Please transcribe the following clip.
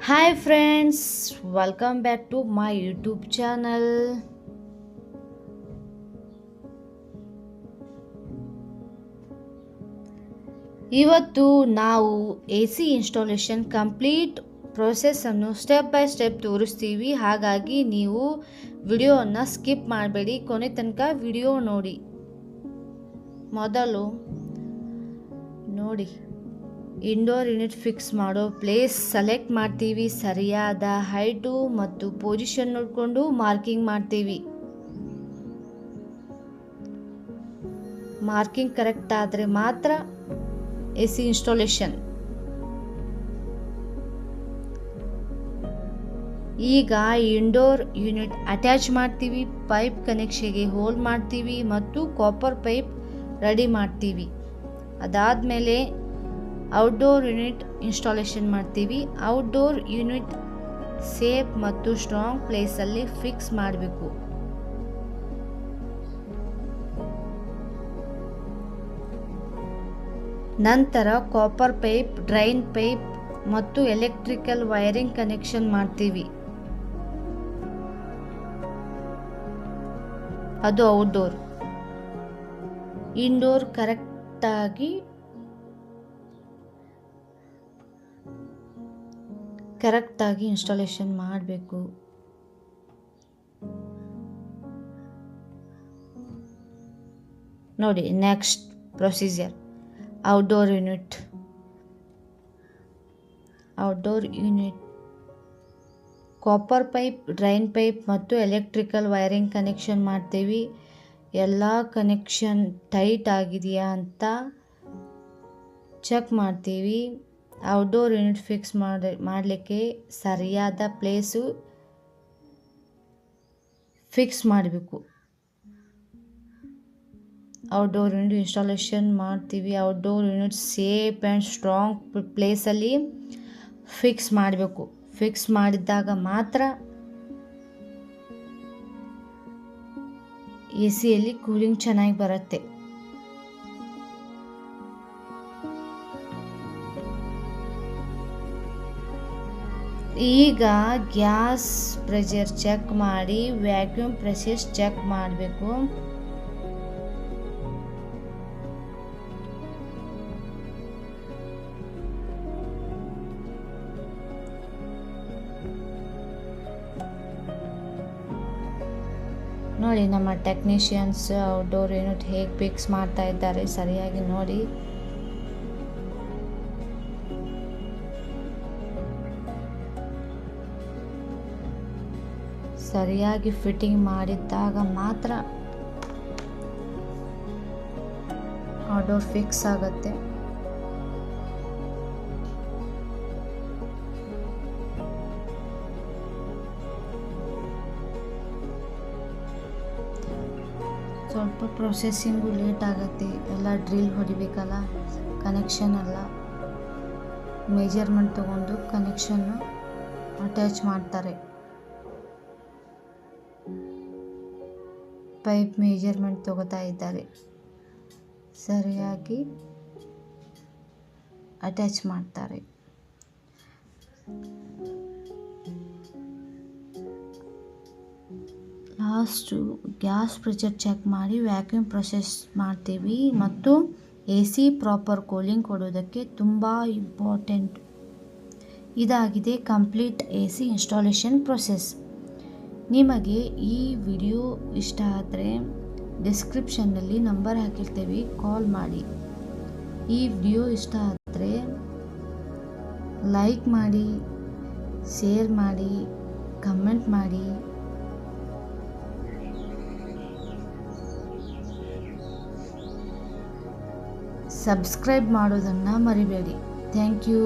Hi friends, welcome back to my YouTube channel. ಇವತ್ತು ನಾವು AC installation complete ಪ್ರೋಸೆಸ್ಸನ್ನು step by step ತೋರಿಸ್ತೀವಿ. ಹಾಗಾಗಿ ನೀವು ವಿಡಿಯೋವನ್ನು ಸ್ಕಿಪ್ ಮಾಡಬೇಡಿ, ಕೊನೆ ತನಕ ವಿಡಿಯೋ ನೋಡಿ. ಮೊದಲು ನೋಡಿ, ಇಂಡೋರ್ ಯೂನಿಟ್ ಫಿಕ್ಸ್ ಮಾಡೋ ಪ್ಲೇಸ್ ಸೆಲೆಕ್ಟ್ ಮಾಡ್ತೀವಿ. ಸರಿಯಾದ ಹೈಟು ಮತ್ತು ಪೊಸಿಷನ್ ನೋಡಿಕೊಂಡು ಮಾರ್ಕಿಂಗ್ ಮಾಡ್ತೀವಿ. ಮಾರ್ಕಿಂಗ್ ಕರೆಕ್ಟ್ ಆದರೆ ಮಾತ್ರ AC ಇನ್ಸ್ಟಾಲೇಷನ್. ಈಗ ಇಂಡೋರ್ ಯೂನಿಟ್ ಅಟ್ಯಾಚ್ ಮಾಡ್ತೀವಿ. ಪೈಪ್ ಕನೆಕ್ಷನ್ಗೆ ಹೋಲ್ ಮಾಡ್ತೀವಿ ಮತ್ತು ಕಾಪರ್ ಪೈಪ್ ರೆಡಿ ಮಾಡ್ತೀವಿ. ಅದಾದಮೇಲೆ ಔಟ್ಡೋರ್ ಯೂನಿಟ್ ಇನ್ಸ್ಟಾಲೇಷನ್ ಮಾಡ್ತೀವಿ. ಔಟ್ಡೋರ್ ಯೂನಿಟ್ ಸೇಫ್ ಮತ್ತು ಸ್ಟ್ರಾಂಗ್ ಪ್ಲೇಸಲ್ಲಿ ಫಿಕ್ಸ್ ಮಾಡಬೇಕು. ನಂತರ ಕಾಪರ್ ಪೈಪ್, ಡ್ರೈನ್ ಪೈಪ್ ಮತ್ತು ಎಲೆಕ್ಟ್ರಿಕಲ್ ವೈರಿಂಗ್ ಕನೆಕ್ಷನ್ ಮಾಡ್ತೀವಿ. ಅದು ಔಟ್ಡೋರ್. ಇಂಡೋರ್ ಕರೆಕ್ಟಾಗಿ ಇನ್ಸ್ಟಾಲೇಷನ್ ಮಾಡಬೇಕು. ನೋಡಿ, next procedure outdoor unit copper pipe, drain pipe ಮತ್ತು ಎಲೆಕ್ಟ್ರಿಕಲ್ ವೈರಿಂಗ್ ಕನೆಕ್ಷನ್ ಮಾಡ್ತೀವಿ. ಎಲ್ಲ ಕನೆಕ್ಷನ್ ಟೈಟ್ ಆಗಿದೆಯಾ ಅಂತ ಚೆಕ್ ಮಾಡ್ತೀವಿ. ಔಟ್ಡೋರ್ ಯೂನಿಟ್ ಫಿಕ್ಸ್ ಮಾಡಲಿಕ್ಕೆ ಸರಿಯಾದ ಪ್ಲೇಸು ಫಿಕ್ಸ್ ಮಾಡಬೇಕು. ಔಟ್ಡೋರ್ ಯೂನಿಟ್ ಇನ್ಸ್ಟಾಲೇಷನ್ ಮಾಡ್ತೀವಿ. Outdoor unit safe and strong ಪ್ಲೇಸಲ್ಲಿ ಫಿಕ್ಸ್ ಮಾಡಬೇಕು. ಫಿಕ್ಸ್ ಮಾಡಿದಾಗ ಮಾತ್ರ ACಯಲ್ಲಿ ಕೂಲಿಂಗ್ ಚೆನ್ನಾಗಿ ಬರುತ್ತೆ. ಈಗ ಗ್ಯಾಸ್ ಪ್ರೆಷರ್ ಚೆಕ್ ಮಾಡಿ ವ್ಯಾಕ್ಯೂಮ್ ಪ್ರೆಷರ್ ಚೆಕ್ ಮಾಡಬೇಕು. ನೋಡಿ, ನಮ್ಮ ಟೆಕ್ನಿಷಿಯನ್ಸ್ ಔಟ್ಡೋರ್ ಯೂನಿಟ್ ಹೇಗೆ ಫಿಕ್ಸ್ ಮಾಡ್ತಾ ಇದ್ದಾರೆ ಸರಿಯಾಗಿ ನೋಡಿ. ಸರಿಯಾಗಿ ಫಿಟ್ಟಿಂಗ್ ಮಾಡಿದ್ದಾಗ ಮಾತ್ರ ಔಟ್ಡೋರ್ ಫಿಕ್ಸ್ ಆಗುತ್ತೆ. ಸ್ವಲ್ಪ ಪ್ರೊಸೆಸಿಂಗು ಲೇಟ್ ಆಗುತ್ತೆ. ಎಲ್ಲ ಡ್ರಿಲ್ ಹೊಡಿಬೇಕಲ್ಲ, ಕನೆಕ್ಷನ್ ಎಲ್ಲ ಮೆಜರ್ಮೆಂಟ್ ತಗೊಂಡು ಕನೆಕ್ಷನ್ನು ಅಟ್ಯಾಚ್ ಮಾಡ್ತಾರೆ. ಪೈಪ್ ಮೆಜರ್ಮೆಂಟ್ ತಗೋತಾ ಇದ್ದಾರೆ, ಸರಿಯಾಗಿ ಅಟ್ಯಾಚ್ ಮಾಡ್ತಾರೆ. ಲಾಸ್ಟು ಗ್ಯಾಸ್ ಪ್ರೆಷರ್ ಚೆಕ್ ಮಾಡಿ ವ್ಯಾಕ್ಯೂಮ್ ಪ್ರೊಸೆಸ್ ಮಾಡ್ತೀವಿ ಮತ್ತು AC ಪ್ರಾಪರ್ ಕೂಲಿಂಗ್ ಕೊಡೋದಕ್ಕೆ ತುಂಬ ಇಂಪಾರ್ಟೆಂಟ್. ಇದಾಗಿದೆ ಕಂಪ್ಲೀಟ್ AC ಇನ್ಸ್ಟಾಲೇಷನ್ ಪ್ರೊಸೆಸ್. ನಿಮಗೆ ಈ ವಿಡಿಯೋ ಇಷ್ಟ ಆದರೆ ಡಿಸ್ಕ್ರಿಪ್ಷನ್ನಲ್ಲಿ ನಂಬರ್ ಹಾಕಿರ್ತೀವಿ, ಕಾಲ್ ಮಾಡಿ. ಈ ವಿಡಿಯೋ ಇಷ್ಟ ಆದರೆ ಲೈಕ್ ಮಾಡಿ, ಶೇರ್ ಮಾಡಿ, ಕಮೆಂಟ್ ಮಾಡಿ. ಸಬ್ಸ್ಕ್ರೈಬ್ ಮಾಡೋದನ್ನು ಮರಿಬೇಡಿ. Thank you.